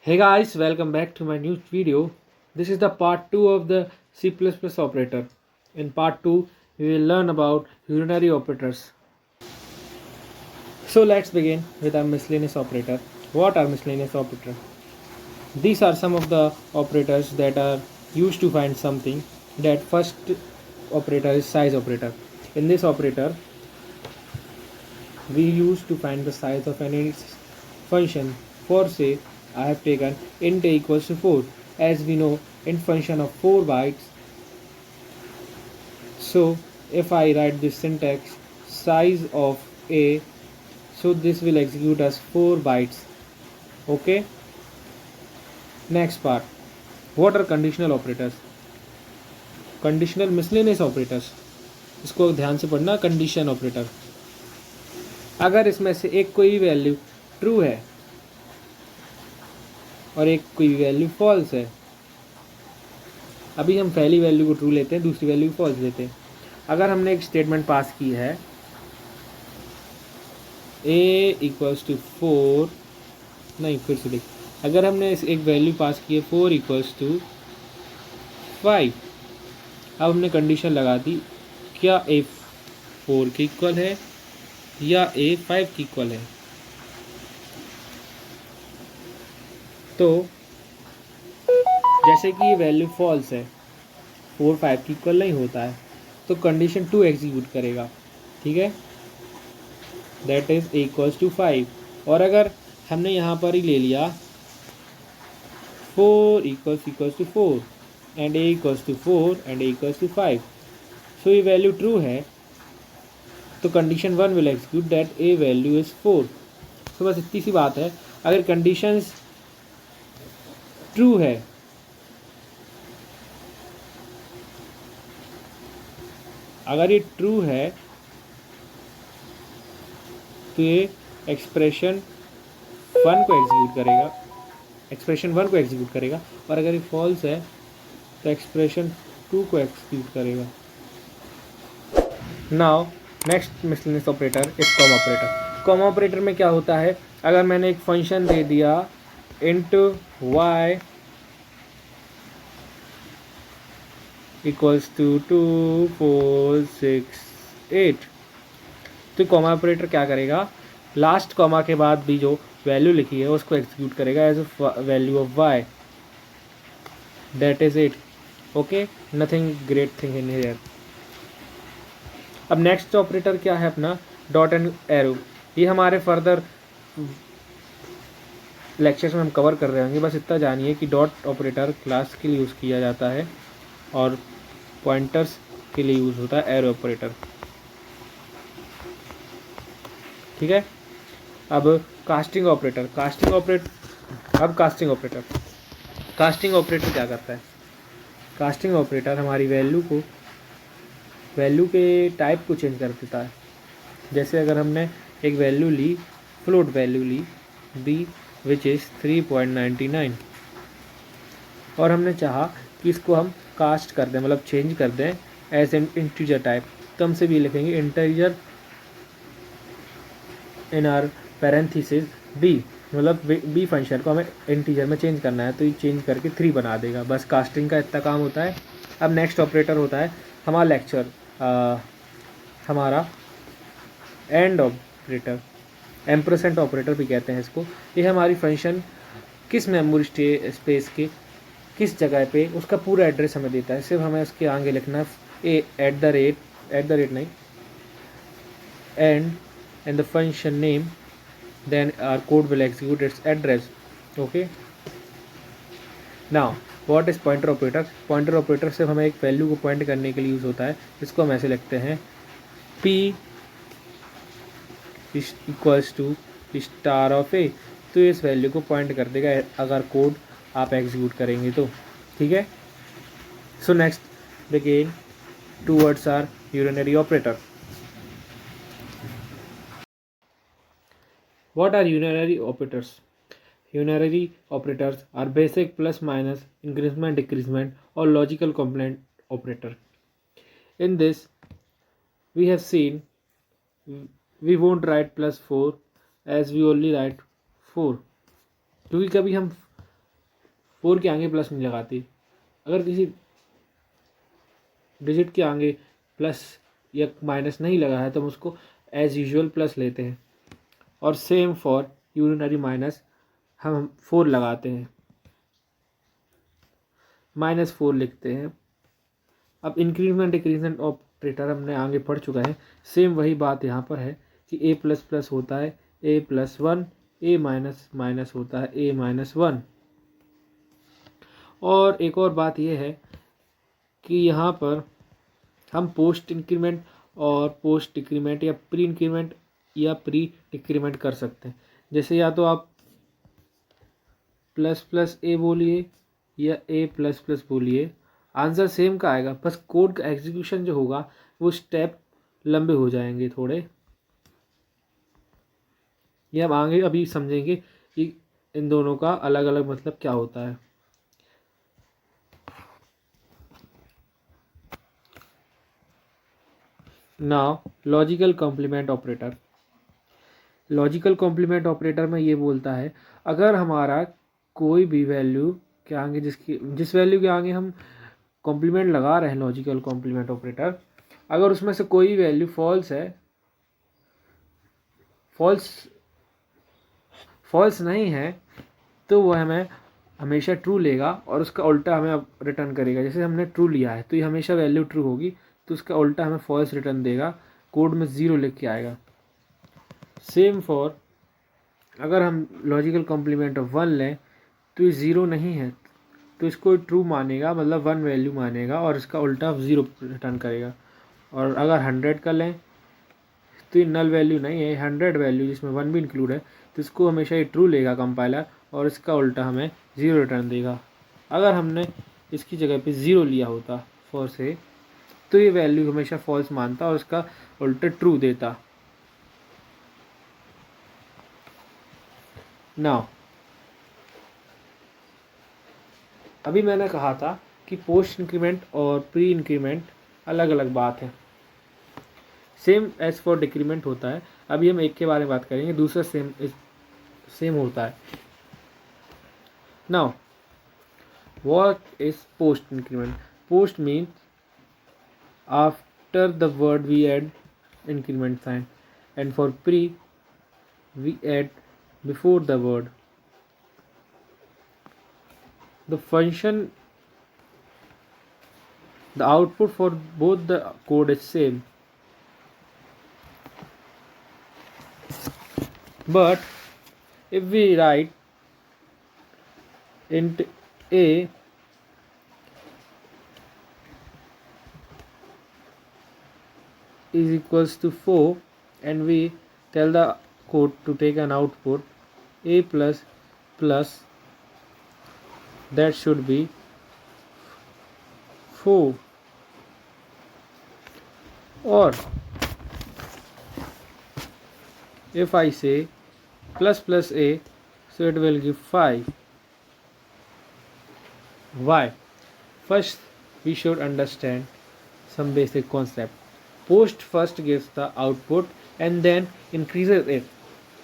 Hey guys, welcome back to my new video. This is the part 2 of the C++ operator. In part 2, we will learn about urinary operators. So let's begin with our miscellaneous operator. What are miscellaneous operators? These are some of the operators that are used to find something. That first operator is size operator. In this operator, we use to find the size of any function. For say, I have taken int a equals to 4. As we know, int function of 4 bytes. So if I write this syntax size of a, so this will execute as 4 bytes. Okay. Next part. What are conditional operators? Conditional miscellaneous operators, इसको ध्यान से पढ़ना. Condition operator, अगर इसमें से एक कोई value true है और एक कोई वैल्यू फॉल्स है, अभी हम पहली वैल्यू को ट्रू लेते हैं, दूसरी वैल्यू फॉल्स लेते हैं. अगर हमने एक स्टेटमेंट पास की है a इक्वल्स टू 4, नहीं फिर से देख, अगर हमने एक वैल्यू पास की है 4 इक्वल्स टू 5, अब हमने कंडीशन लगा दी, क्या a 4 के इक्वल है या a 5 के इक्वल है. तो जैसे कि ये वैल्यू फॉल्स है, 4 5 की इक्वल नहीं होता है, तो कंडीशन 2 एग्जीक्यूट करेगा. ठीक है, that is a equals to 5. और अगर हमने यहाँ पर ही ले लिया 4 equals to 4 and a equals to 4 and a equals to 5, so ये वैल्यू ट्रू है, तो condition 1 will execute that a value is 4. तो बस इतनी सी बात है. अगर कंडीशंस ट्रू है, अगर ये ट्रू है तो ये एक्सप्रेशन 1 को एग्जीक्यूट करेगा, और अगर ये फॉल्स है तो एक्सप्रेशन 2 को एग्जीक्यूट करेगा. Now next miscellaneous operator is comma operator. Comma operator में क्या होता है, अगर मैंने एक फंक्शन दे दिया इंट y इक्वल्स टू 2 4 6 8, तो कॉमा ऑपरेटर क्या करेगा, लास्ट कॉमा के बाद भी जो वैल्यू लिखी है उसको एग्जीक्यूट करेगा as a value of y, that is it. Okay, nothing great thing in here. अब नेक्स्ट ऑपरेटर क्या है अपना, डॉट एंड एरो. ये हमारे फर्दर लेक्चर्स में हम कवर कर रहे होंगे. बस इतना जानिए कि डॉट ऑपरेटर क्लास के लिए यूज़ किया जाता है और पॉइंटर्स के लिए यूज़ होता है एरो ऑपरेटर. ठीक है. अब कास्टिंग ऑपरेटर कास्टिंग ऑपरेटर क्या करता है, कास्टिंग ऑपरेटर हमारी वैल्यू के टाइप को चेंज कर देता है. जैसे अगर हमने एक वैल्यू ली, फ्लोट वैल्यू ली b विच इज़ 3.99, और हमने चाहा कि इसको हम कास्ट कर दें, मतलब चेंज कर दें एज एन इंटीजर टाइप, तो हम सिर्फ ये लिखेंगे integer in are parenthesis b, मतलब b फंक्शन को हमें इंटीजर में चेंज करना है, तो ये चेंज करके 3 बना देगा. बस कास्टिंग का इतना काम होता है. अब नेक्स्ट ऑपरेटर होता है हमारा लेक्चर, हमारा एंड ऑपरेटर, एम्परसेंट ऑपरेटर भी कहते हैं इसको. ये हमारी फंक्शन किस मेमोरी स्पेस के किस जगह पे, उसका पूरा एड्रेस हमें देता है, सिर्फ हमें उसके आगे लिखना है एट द रेट नहीं, and the function name, then our code will execute its address. Okay. Now what is pointer operator. Pointer operator सिर्फ हमें एक वैल्यू को पॉइंट करने के लिए यूज़ होता है. इसको हम ऐसे लिखते हैं p equals to star of a, तो इस वैल्यू को पॉइंट कर देगा अगर कोड आप एग्जीक्यूट करेंगे तो. ठीक है. So next begin towards our urinary operator. What are urinary operators? Urinary operators are basic plus minus, increment decrement or logical complement operator. In this we have seen we won't write plus 4 as we only write 4, क्योंकि कभी हम 4 के आगे plus नहीं लगाती। अगर किसी digit के आगे प्लस या माइनस नहीं लगा है तो हम उसको एज यूजुअल प्लस लेते हैं। और सेम फॉर यूनिटरी माइनस हम 4 लगाते हैं, -4 लिखते हैं। अब इंक्रीमेंट डिक्रीमेंट ऑपरेटर हमने आगे पढ़ चुका है, सेम वही बात यहाँ पर है कि a प्लस प्लस होता है a+1, a माइनस माइनस होता है a-1। और एक और बात यह है कि यहाँ पर हम पोस्ट इंक्रीमेंट और पोस्ट डिक्रीमेंट या प्री इंक्रीमेंट या प्री डिक्रीमेंट कर सकते हैं। जैसे या तो आप ++a बोलिए या a++ बोलिए, आंसर सेम का आएगा, बस कोड का एग्जीक्यूशन जो होगा वो स्टेप लंबे हो जाएंगे थोड़े। ये हम आगे अभी समझेंगे कि इन दोनों का अलग अलग मतलब क्या होता है। Now logical complement operator. Logical complement operator में ये बोलता है अगर हमारा कोई भी वैल्यू के आगे जिस वैल्यू के आगे हम कॉम्प्लीमेंट लगा रहे हैं लॉजिकल कॉम्प्लीमेंट ऑपरेटर, अगर उसमें से कोई वैल्यू फॉल्स है, फॉल्स नहीं है, तो वो हमें हमेशा ट्रू लेगा और उसका उल्टा हमें रिटर्न करेगा। जैसे हमने ट्रू लिया है तो ये हमेशा वैल्यू ट्रू होगी, तो उसका उल्टा हमें फॉल्स रिटर्न देगा, कोड में 0 लिख के आएगा। सेम फॉर अगर हम लॉजिकल कॉम्प्लीमेंट ऑफ 1 लें तो ये 0 नहीं है, तो इसको ट्रू मानेगा, मतलब 1 वैल्यू मानेगा और इसका उल्टा 0 रिटर्न करेगा। और अगर 100 का लें तो ये नल वैल्यू नहीं है, 100 वैल्यू जिसमें 1 भी इंक्लूड है, तो इसको हमेशा ये ट्रू लेगा कंपाइलर और इसका उल्टा हमें 0 रिटर्न देगा। अगर हमने इसकी जगह पे 0 लिया होता फॉर से, तो ये वैल्यू हमेशा फॉल्स मानता और उसका उल्टा ट्रू देता। नाउ अभी मैंने कहा था कि पोस्ट इंक्रीमेंट और प्री इंक्रीमेंट अलग अलग बात है, सेम एज फॉर डिक्रीमेंट होता है। अभी हम एक के बारे में बात करेंगे, दूसरा सेम होता है। Now what is post increment? Post means after the word we add increment sign, and for pre we add before the word. The function, the output for both the code is same, but if we write int a is equals to 4 and we tell the code to take an output a plus plus, that should be 4, or if I say plus plus a, so it will give 5. Why? First we should understand some basic concept. Post first gives the output and then increases it,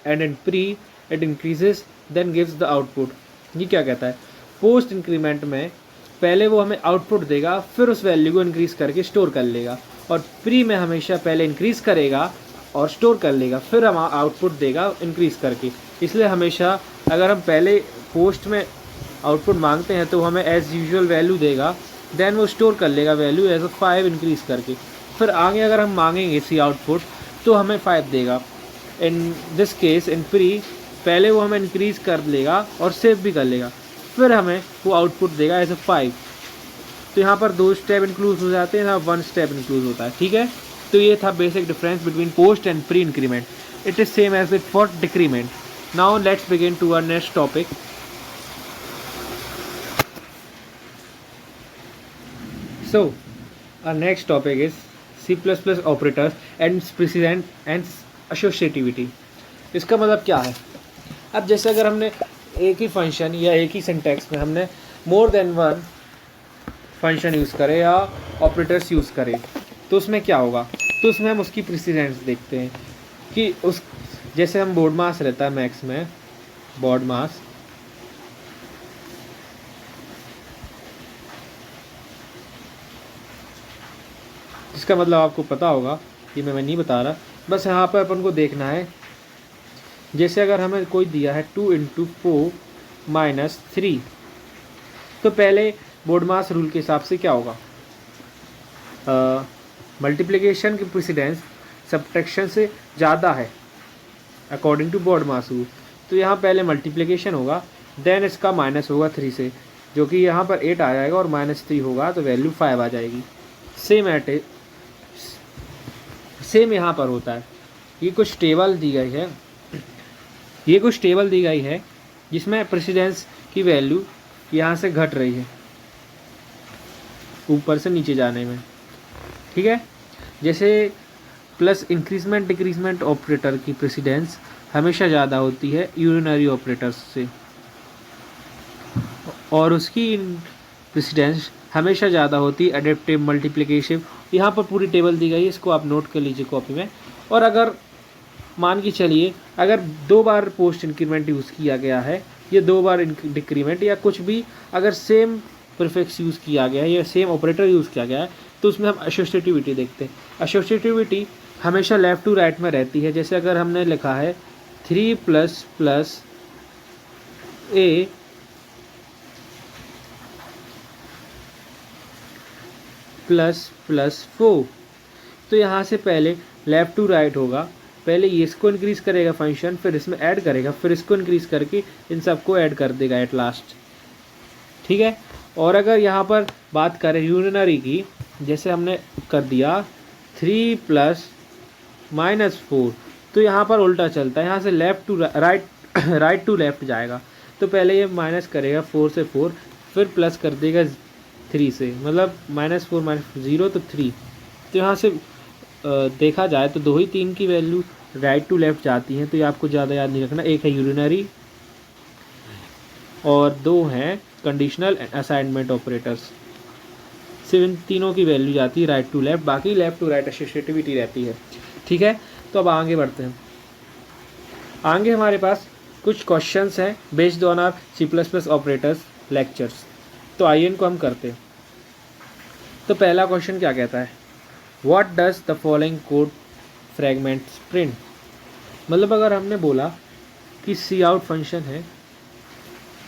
and in pre it increases then gives the output. ये क्या कहता है? Post increment में पहले वो हमें output देगा, फिर उस वैल्यू को इंक्रीज करके स्टोर कर लेगा, और प्री में हमेशा पहले इंक्रीज करेगा और स्टोर कर लेगा, फिर हम आउटपुट देगा इंक्रीज करके। इसलिए हमेशा अगर हम पहले पोस्ट में आउटपुट मांगते हैं तो हमें एज यूजुअल वैल्यू देगा, देन वो स्टोर कर लेगा वैल्यू एज 5 इंक्रीज करके, फिर आगे अगर हम मांगेंगे सी आउटपुट तो हमें 5 देगा। In this case in pre पहले वो हमें इंक्रीज कर लेगा और सेव भी कर लेगा, फिर हमें वो आउटपुट देगा एज 5। तो यहाँ पर 2 स्टेप इंक्लूड हो जाते हैं, यहाँ 1 स्टेप इंक्लूड होता है। ठीक है, तो ये था basic difference between post and pre increment. It is same as it for decrement. Now let's begin to our next topic. So our next topic is C++ operators and precision and associativity। इसका मतलब क्या है? अब जैसे अगर हमने एक ही function या एक ही सिंटैक्स में हमने मोर देन 1 फंक्शन यूज़ करे या ऑपरेटर्स यूज़ करे, तो उसमें क्या होगा? तो उसमें हम उसकी प्रिसीडेंस देखते हैं कि उस जैसे हम बोर्ड मास रहता है मैक्स में, बोर्ड मास इसका मतलब आपको पता होगा, ये मैं नहीं बता रहा, बस यहाँ पर अपन को देखना है। जैसे अगर हमें कोई दिया है 2 × 4 - 3, तो पहले बोर्डमास रूल के हिसाब से क्या होगा, मल्टीप्लिकेशन की प्रेसिडेंस सब्ट्रैक्शन से ज़्यादा है अकॉर्डिंग टू बोर्डमास रूल। तो यहाँ पहले मल्टीप्लिकेशन होगा, देन इसका माइनस होगा 3 से, जो कि यहाँ पर 8 आ जाएगा, और -3 होगा तो वैल्यू 5 आ जाएगी। सेम यहाँ पर होता है। ये कुछ टेबल दी गई है, जिसमें प्रेसिडेंस की वैल्यू यहाँ से घट रही है ऊपर से नीचे जाने में, ठीक है। जैसे प्लस इंक्रीजमेंट डिक्रीजमेंट ऑपरेटर की प्रेसिडेंस हमेशा ज़्यादा होती है यूनिनरी ऑपरेटर्स से, और उसकी प्रेसिडेंस हमेशा ज़्यादा होती है एडेप्टिव मल्टीप्लिकेशन। यहाँ पर पूरी टेबल दी गई है, इसको आप नोट कर लीजिए कॉपी में। और अगर मान के चलिए अगर 2 बार पोस्ट इंक्रीमेंट यूज़ किया गया है या 2 बार डिक्रीमेंट या कुछ भी, अगर सेम प्रीफिक्स यूज़ किया गया है या सेम ऑपरेटर यूज़ किया गया है, तो उसमें हम एसोसिएटिविटी देखते हैं। एसोसिएटिविटी हमेशा लेफ़्ट टू राइट में रहती है। जैसे अगर हमने लिखा है 3 + a + 4, तो यहाँ से पहले लेफ़्ट टू राइट होगा, पहले ये इसको इंक्रीज़ करेगा फंक्शन, फिर इसमें ऐड करेगा, फिर इसको इंक्रीज़ करके इन सबको ऐड कर देगा एट लास्ट, ठीक है। और अगर यहाँ पर बात करें यूनिनरी की, जैसे हमने कर दिया 3 + -4, तो यहाँ पर उल्टा चलता है, यहाँ से left to right to left जाएगा। तो पहले ये माइनस करेगा 4 से 4, फिर प्लस कर देगा 3 से, मतलब -4 - 0 तो 3। तो यहाँ से देखा जाए तो 2 ही 3 की वैल्यू राइट टू लेफ़्ट जाती हैं, तो ये आपको ज़्यादा याद नहीं रखना। एक है यूरिनरी और 2 हैं कंडीशनल असाइनमेंट ऑपरेटर्स। सिर्फ इन तीनों की वैल्यू जाती है राइट टू लेफ़्ट, बाकी लेफ़्ट टू राइट एसोसिएटिविटी रहती है, ठीक है। तो अब आगे बढ़ते हैं। आगे हमारे पास कुछ क्वेश्चंस हैं based on our C++ operators lectures, तो आइए इनको हम करते हैं। तो पहला क्वेश्चन क्या कहता है, what does the following code fragments print. मतलब अगर हमने बोला कि सी आउट फंक्शन है,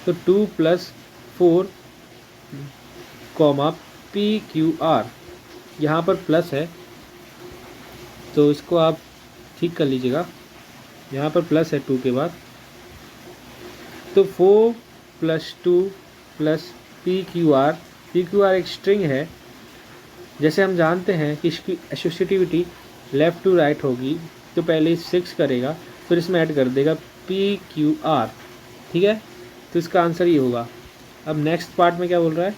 तो 2 + 4, PQR, यहाँ पर प्लस है तो इसको आप ठीक कर लीजिएगा, यहाँ पर प्लस है 2 के बाद, तो 4 + 2 + PQR एक स्ट्रिंग है। जैसे हम जानते हैं कि इसकी एसोसिएटिविटी लेफ़्ट टू राइट होगी, तो पहले 6 करेगा, फिर इसमें ऐड कर देगा PQR, ठीक है। तो इसका आंसर ये होगा। अब नेक्स्ट पार्ट में क्या बोल रहा है,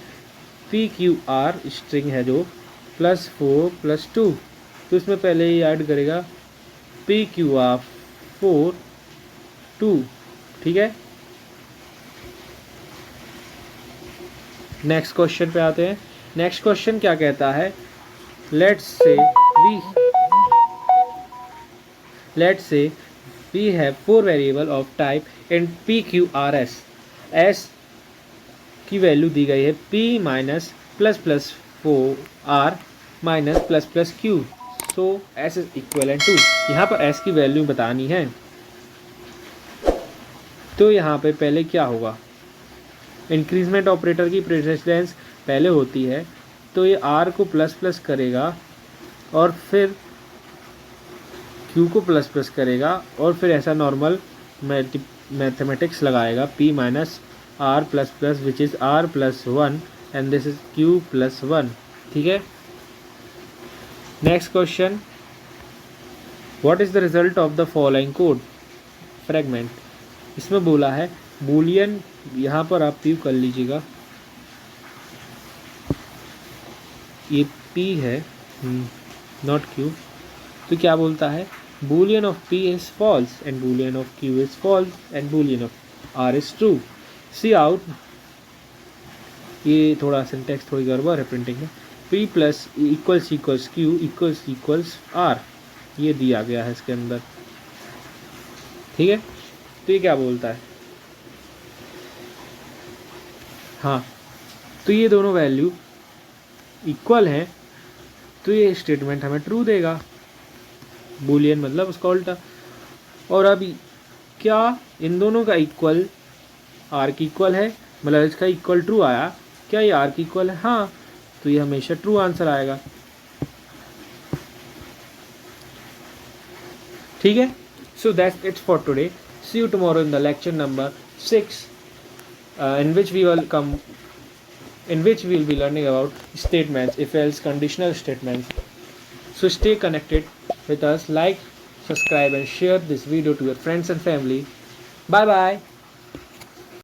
PQR स्ट्रिंग है जो +4 + 2, तो इसमें पहले ये ऐड करेगा PQR 4 2, ठीक है। नेक्स्ट क्वेश्चन पे आते हैं। नेक्स्ट क्वेश्चन क्या कहता है, let's say we have 4 variable of type in PQRS। S की वैल्यू दी गई है P - ++4R - ++Q, सो S इज इक्वलेंट टू, यहाँ पर S की वैल्यू बतानी है। तो यहाँ पे पहले क्या होगा, इंक्रीजमेंट ऑपरेटर की प्रेसिडेंस पहले होती है, तो ये R को ++ करेगा और फिर Q को ++ करेगा, और फिर ऐसा नॉर्मल मैथमेटिक्स लगाएगा P - R++, which is R+1 and this is Q+1, ठीक है। Next question, what is the result of the following code fragment. इसमें बोला है बूलियन, यहाँ पर आप P कर लीजिएगा, ये P है नॉट Q, तो क्या बोलता है, boolean of P is false and boolean of Q is false and boolean of R is true. Cout, ये थोड़ा सिंटेक्स थोड़ी गड़बड़ है प्रिंटिंग में, P += Q = R, ये दिया गया है इसके अंदर, ठीक है। तो ये क्या बोलता है, हाँ, तो ये दोनों वैल्यू इक्वल हैं तो ये स्टेटमेंट हमें ट्रू देगा, बूलियन मतलब उसका उल्टा। और अभी क्या इन दोनों का इक्वल आर की इक्वल है, मतलब इसका इक्वल ट्रू आया, क्या ये आर की इक्वल है? हाँ, तो ये हमेशा ट्रू आंसर आएगा। ठीक है, so that's its for today. See you tomorrow in the lecture number 6 in which we will be learning about statements, if else conditional statements. So stay connected with us, like, subscribe and share this video to your friends and family. Bye bye.